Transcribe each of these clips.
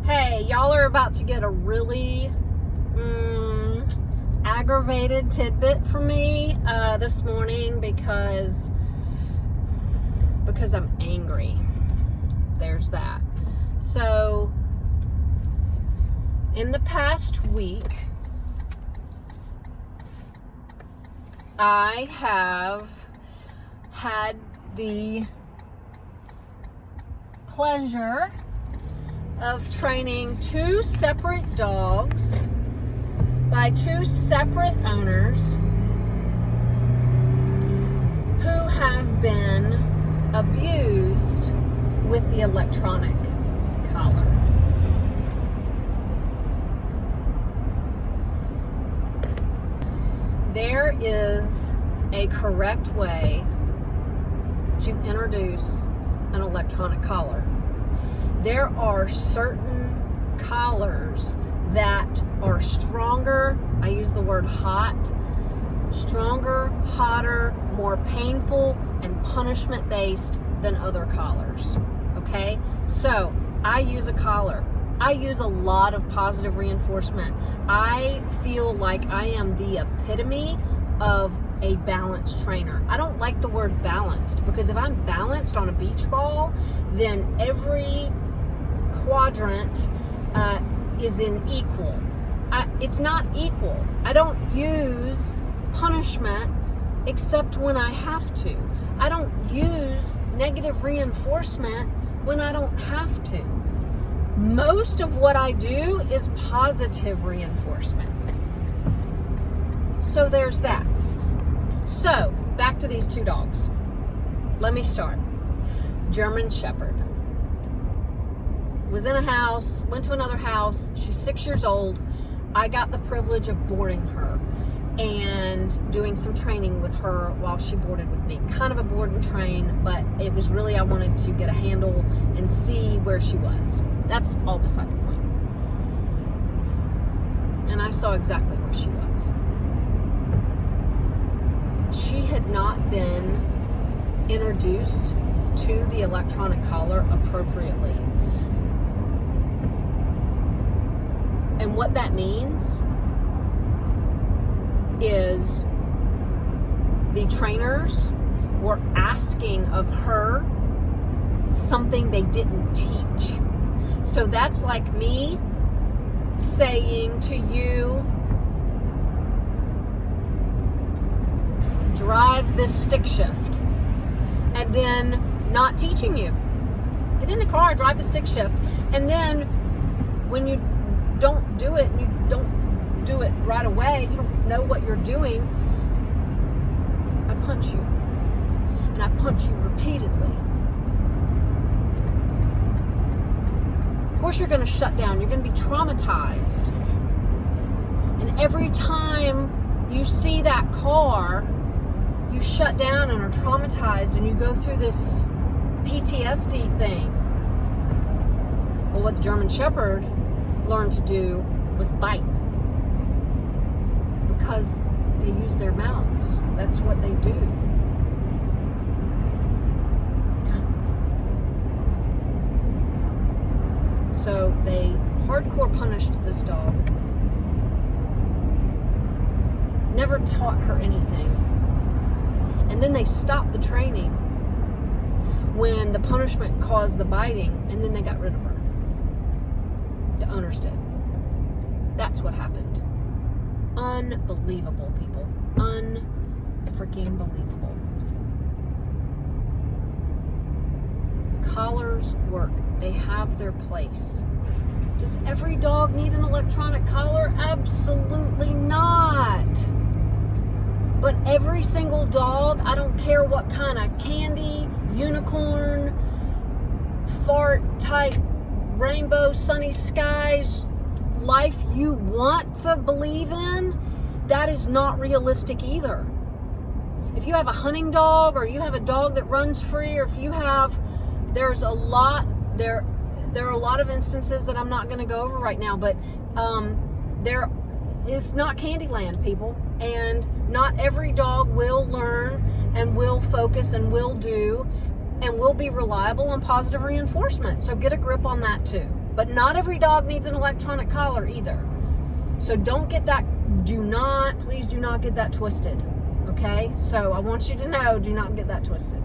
Hey, y'all are about to get a really aggravated tidbit from me this morning because I'm angry. There's that. So, in the past week, I have had the pleasure of training two separate dogs by two separate owners who have been abused with the electronic collar. There is a correct way to introduce an electronic collar. There are certain collars that are stronger, I use the word hot, stronger, hotter, more painful, and punishment-based than other collars, okay? So, I use a collar. I use a lot of positive reinforcement. I feel like I am the epitome of a balanced trainer. I don't like the word balanced because if I'm balanced on a beach ball, then every quadrant is in equal. It's not equal. I don't use punishment except when I have to. I don't use negative reinforcement when I don't have to. Most of what I do is positive reinforcement. So there's that. So, back to these two dogs. Let me start. German Shepherd. Was in a house, went to another house. She's 6 years old. I got the privilege of boarding her and doing some training with her while she boarded with me. Kind of a board and train, but it was really, I wanted to get a handle and see where she was. That's all beside the point. And I saw exactly where she was. She had not been introduced to the electronic collar appropriately. And what that means is the trainers were asking of her something they didn't teach. So that's like me saying to you, drive this stick shift, and then not teaching you. Get in the car, drive the stick shift, and then when you don't do it, and you don't do it right away, you don't know what you're doing, I punch you. And I punch you repeatedly. Of course you're going to shut down. You're going to be traumatized. And every time you see that car, you shut down and are traumatized, and you go through this PTSD thing. Well, what the German Shepherd learned to do was bite, because they use their mouths. That's what they do. So they hardcore punished this dog, never taught her anything, and then they stopped the training when the punishment caused the biting, and then they got rid of her. The owners did. That's what happened. Unbelievable, people. Unfreaking believable. Collars work. They have their place. Does every dog need an electronic collar? Absolutely not. But every single dog, I don't care what kind of candy, unicorn, fart type, rainbow, sunny skies life you want to believe in, that is not realistic either. If you have a hunting dog, or you have a dog that runs free, or if you have, there are a lot of instances that I'm not going to go over right now, but it's not Candyland, people, and not every dog will learn and will focus and will do and will be reliable on positive reinforcement. So get a grip on that too. But not every dog needs an electronic collar either. So don't get that, please do not get that twisted. Okay? So I want you to know, do not get that twisted.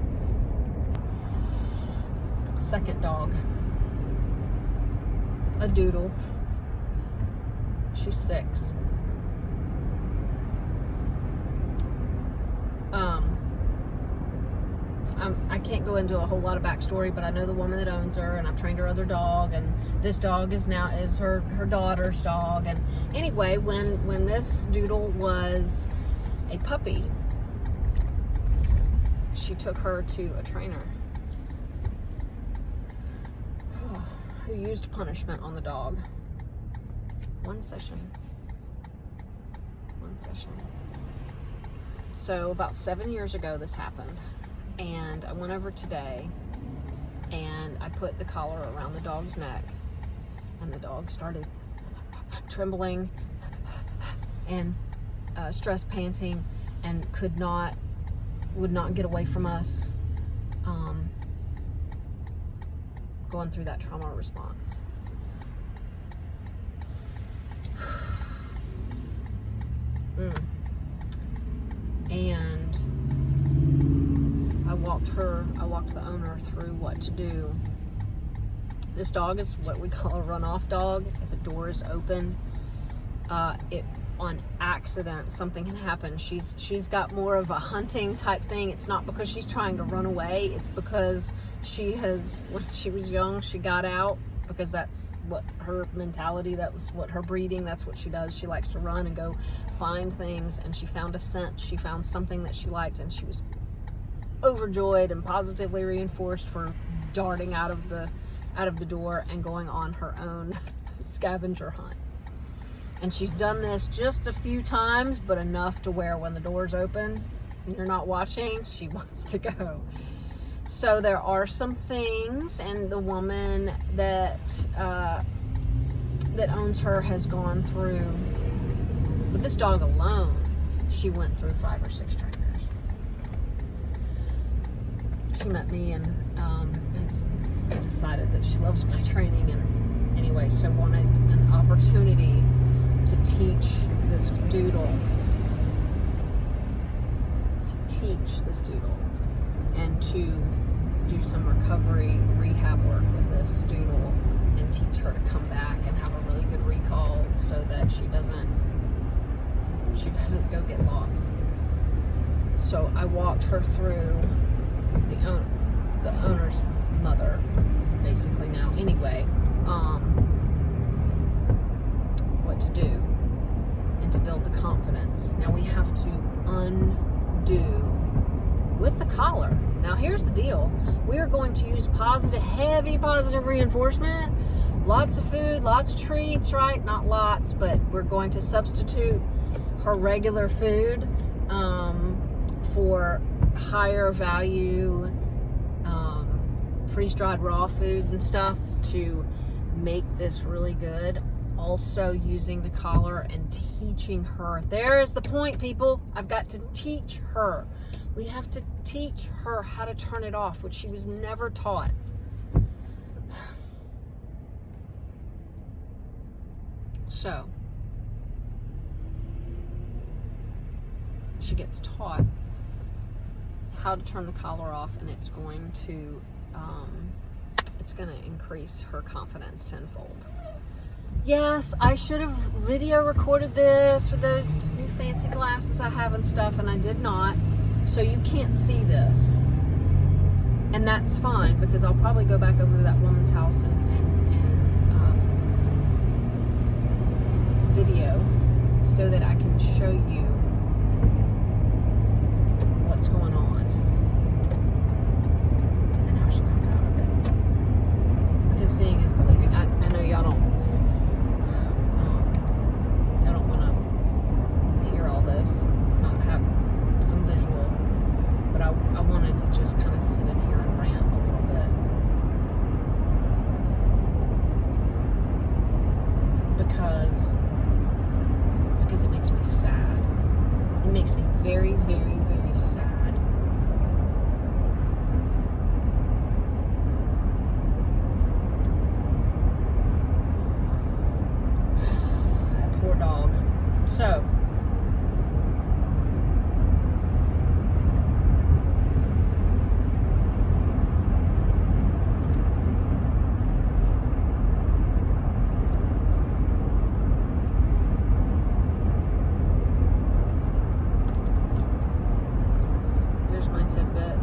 Second dog. A doodle. She's 6. I can't go into a whole lot of backstory, but I know the woman that owns her, and I've trained her other dog, and this dog is her daughter's dog. And anyway, when this doodle was a puppy, she took her to a trainer who used punishment on the dog. One session. So about 7 years ago this happened, and I went over today and I put the collar around the dog's neck, and the dog started trembling and stress panting and would not get away from us, going through that trauma response. And I walked the owner through what to do. This dog is what we call a runoff dog. If a door is open, on accident, something can happen. She's got more of a hunting type thing. It's not because she's trying to run away. It's because when she was young, she got out, because that's what her mentality, that was what her breeding, that's what she does. She likes to run and go find things, and she found a scent. She found something that she liked, and she was overjoyed and positively reinforced for darting out of the door and going on her own scavenger hunt. And she's done this just a few times, but enough to where when the door's open and you're not watching, she wants to go. So there are some things, and the woman that owns her has gone through, with this dog alone, she went through 5 or 6 trainers. She met me and has decided that she loves my training, and anyway, so wanted an opportunity to teach this doodle, and to do some recovery rehab work with this doodle, and teach her to come back and have a really good recall, so that she doesn't go get lost. So I walked her through the owner's mother, basically now anyway, what to do and to build the confidence. Now we have to undo with the collar. Now here's the deal. We are going to use heavy positive reinforcement, lots of food, lots of treats, right? Not lots, but we're going to substitute her regular food for higher value freeze-dried raw food and stuff to make this really good. Also using the collar and teaching her. There is the point, people. I've got to teach her. We have to teach her how to turn it off, which she was never taught. So she gets taught how to turn the collar off, and it's going to increase her confidence tenfold. Yes, I should have video recorded this with those new fancy glasses I have and stuff, and I did not. So you can't see this. And that's fine, because I'll probably go back over to that woman's house and video, so that I can show you what's going on and how she comes out of it. Because seeing is believing. I know y'all don't want to hear all this and not have some visual, but I wanted to just kind of sit in here and rant a little bit, because it makes me sad. It makes me very, very, very sad. So, here's my tidbit.